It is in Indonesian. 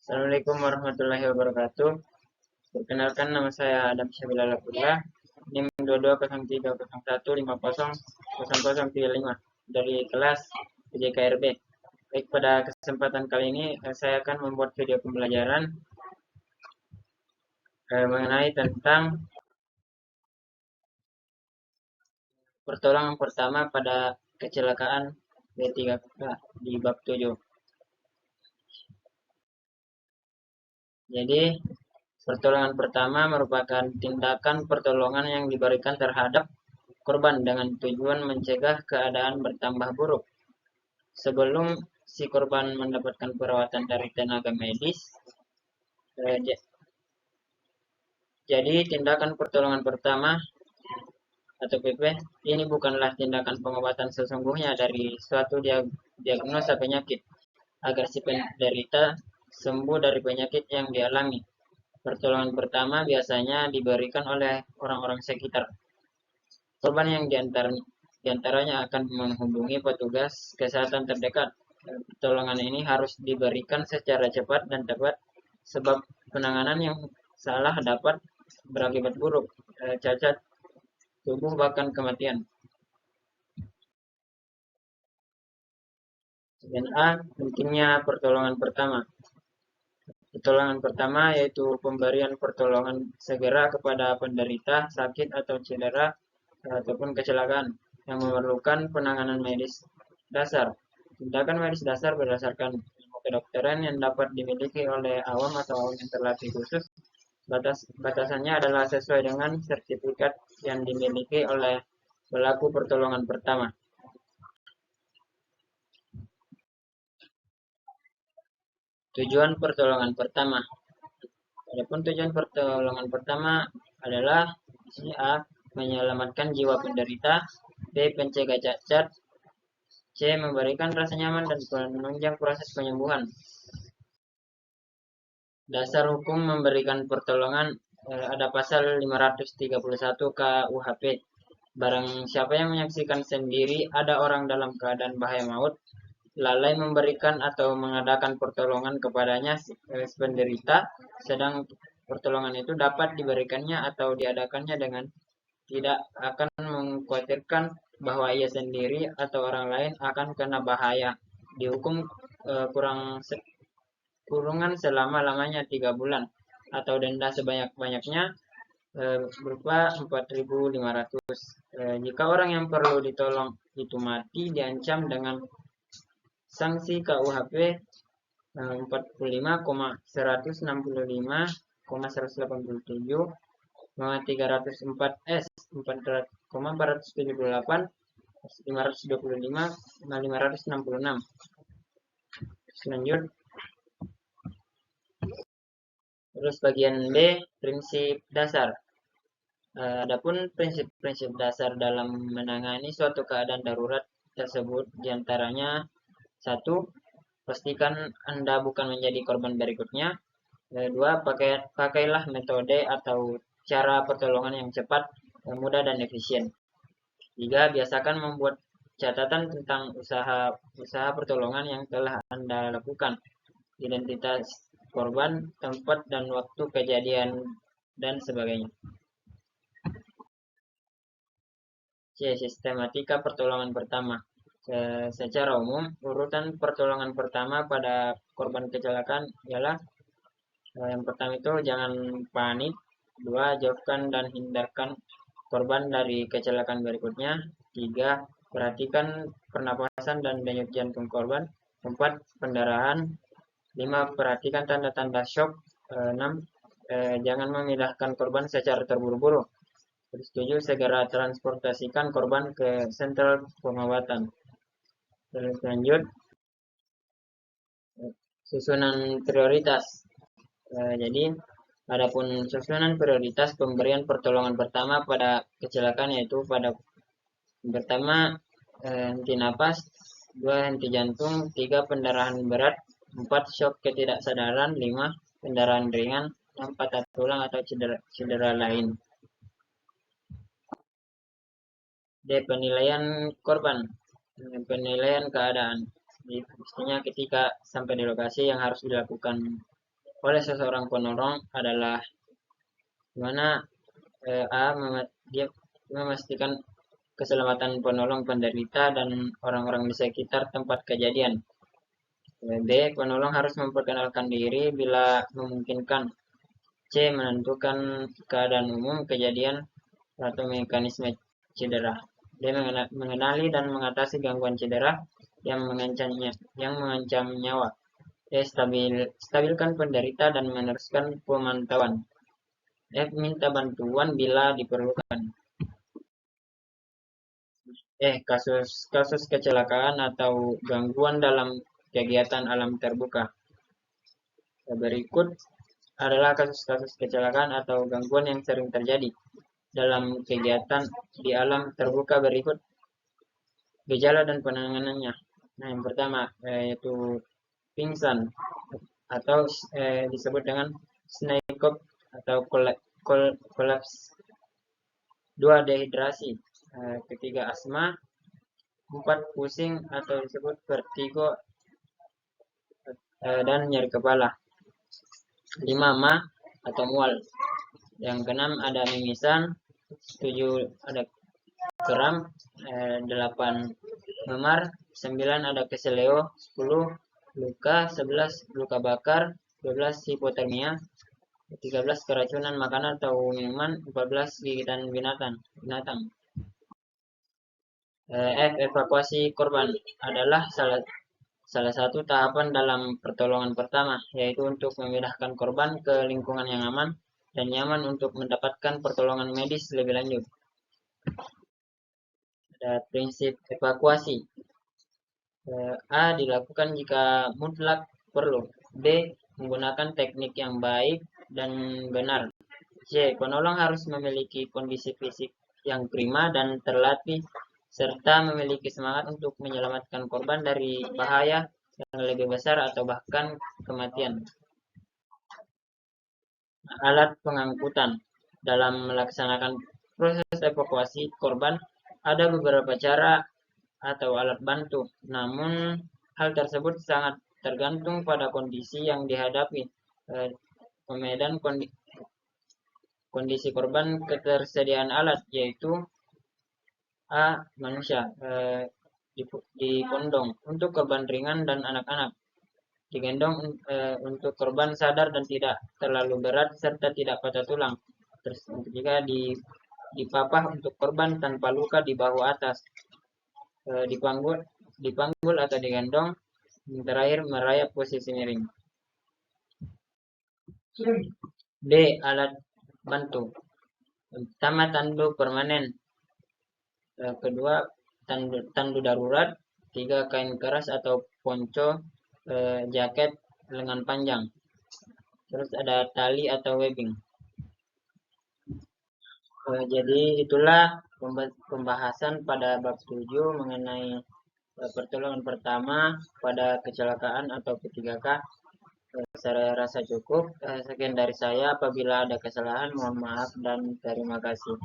Assalamualaikum warahmatullahi wabarakatuh. Perkenalkan, nama saya Adam Syabila Lapullah, NIM 220301500035 dari kelas PJKRB. Baik, pada kesempatan kali ini saya akan membuat video pembelajaran mengenai tentang pertolongan pertama pada kecelakaan B3K di bab 7. Jadi, pertolongan pertama merupakan tindakan pertolongan yang diberikan terhadap korban dengan tujuan mencegah keadaan bertambah buruk. Sebelum si korban mendapatkan perawatan dari tenaga medis, jadi tindakan pertolongan pertama atau PP ini bukanlah tindakan pengobatan sesungguhnya dari suatu diagnosa penyakit agar si penderita sembuh dari penyakit yang dialami. Pertolongan pertama biasanya diberikan oleh orang-orang sekitar korban yang diantaranya akan menghubungi petugas kesehatan terdekat. Pertolongan ini harus diberikan secara cepat dan tepat sebab penanganan yang salah dapat berakibat buruk, cacat tubuh bahkan kematian. Dan pentingnya pertolongan pertama. Pertolongan pertama yaitu pemberian pertolongan segera kepada penderita sakit atau cedera ataupun kecelakaan yang memerlukan penanganan medis dasar. Tindakan medis dasar berdasarkan ilmu kedokteran yang dapat dimiliki oleh awam atau awam yang terlatih khusus. Batasannya adalah sesuai dengan sertifikat yang dimiliki oleh pelaku pertolongan pertama. Tujuan pertolongan pertama. Adapun tujuan pertolongan pertama adalah A. Menyelamatkan jiwa penderita, B. Mencegah cacat, C. Memberikan rasa nyaman dan menunjang proses penyembuhan. Dasar hukum memberikan pertolongan ada pasal 531 KUHP. Barang siapa yang menyaksikan sendiri ada orang dalam keadaan bahaya maut, lalai memberikan atau mengadakan pertolongan kepadanya penderita, sedang pertolongan itu dapat diberikannya atau diadakannya dengan tidak akan mengkhawatirkan bahwa ia sendiri atau orang lain akan kena bahaya, dihukum kurungan selama-lamanya 3 bulan atau denda sebanyak-banyaknya berupa 4.500. Jika orang yang perlu ditolong itu mati, diancam dengan sanksi KUHP 45,165,187 304 S 400,478 525 566. Lanjut. Terus bagian B, prinsip dasar. Adapun prinsip-prinsip dasar dalam menangani suatu keadaan darurat tersebut diantaranya 1. Pastikan Anda bukan menjadi korban berikutnya. 2. Pakailah metode atau cara pertolongan yang cepat, mudah dan efisien. 3. Biasakan membuat catatan tentang usaha pertolongan yang telah Anda lakukan, identitas korban, tempat dan waktu kejadian, dan sebagainya. C. Sistematika pertolongan pertama. Secara umum, urutan pertolongan pertama pada korban kecelakaan ialah yang pertama itu jangan panik. 2. Jauhkan dan hindarkan korban dari kecelakaan berikutnya. 3. Perhatikan pernapasan dan denyut jantung korban. 4. Pendarahan. 5. Perhatikan tanda-tanda shock. 6. Jangan memindahkan korban secara terburu-buru. 7. Segera transportasikan korban ke sentral pengobatan. Terus lanjut, susunan prioritas. Jadi, adapun susunan prioritas pemberian pertolongan pertama pada kecelakaan yaitu pada pertama henti napas, 2. henti jantung, 3. pendarahan berat, 4. shock ketidaksadaran, 5. pendarahan ringan, 6. patah tulang atau cedera lain. D. Penilaian korban. Penilaian keadaan. Jadi, pastinya ketika sampai di lokasi yang harus dilakukan oleh seseorang penolong adalah dimana dia memastikan keselamatan penolong penderita dan orang-orang di sekitar tempat kejadian. B. Penolong harus memperkenalkan diri bila memungkinkan. C. Menentukan keadaan umum, kejadian, atau mekanisme cedera. D. Mengenali dan mengatasi gangguan cedera yang mengancam nyawa. E. Stabilkan penderita dan meneruskan pemantauan. F. Minta bantuan bila diperlukan. Kasus kecelakaan atau gangguan dalam kegiatan alam terbuka. Berikut adalah kasus-kasus kecelakaan atau gangguan yang sering terjadi dalam kegiatan di alam terbuka berikut gejala dan penanganannya. Nah, yang pertama yaitu pingsan atau disebut dengan syncope atau kolaps. 2. Dehidrasi. Ketiga, asma. 4. Pusing atau disebut vertigo dan nyeri kepala. 5. Ma atau mual. Yang keenam ada mimisan. 7 ada kram. 8 memar. 9 ada keseleo. 10 luka. 11 luka bakar. 12 hipotermia. 13 keracunan makanan atau minuman. 14 gigitan binatang. Evakuasi korban adalah salah satu tahapan dalam pertolongan pertama, yaitu untuk memindahkan korban ke lingkungan yang aman dan nyaman untuk mendapatkan pertolongan medis lebih lanjut. Ada prinsip evakuasi. A. Dilakukan jika mutlak perlu. B. Menggunakan teknik yang baik dan benar. C. Penolong harus memiliki kondisi fisik yang prima dan terlatih serta memiliki semangat untuk menyelamatkan korban dari bahaya yang lebih besar atau bahkan kematian. Alat pengangkutan. Dalam melaksanakan proses evakuasi korban, ada beberapa cara atau alat bantu. Namun, hal tersebut sangat tergantung pada kondisi yang dihadapi, pemedan kondisi korban, ketersediaan alat, yaitu A. Manusia dipondong untuk korban ringan dan anak-anak, digendong untuk korban sadar dan tidak terlalu berat serta tidak patah tulang. Terus ketiga dipapah untuk korban tanpa luka di bahu atas, dipanggul atau digendong. Yang terakhir merayap posisi miring. D. Alat bantu. Pertama, tandu permanen. Kedua, tandu darurat. 3. Kain keras atau ponco, jaket lengan panjang. Terus ada tali atau webbing. Jadi itulah pembahasan pada bab 7 mengenai pertolongan pertama pada kecelakaan atau P3K. Saya rasa cukup. Sekian dari saya. Apabila ada kesalahan, mohon maaf dan terima kasih.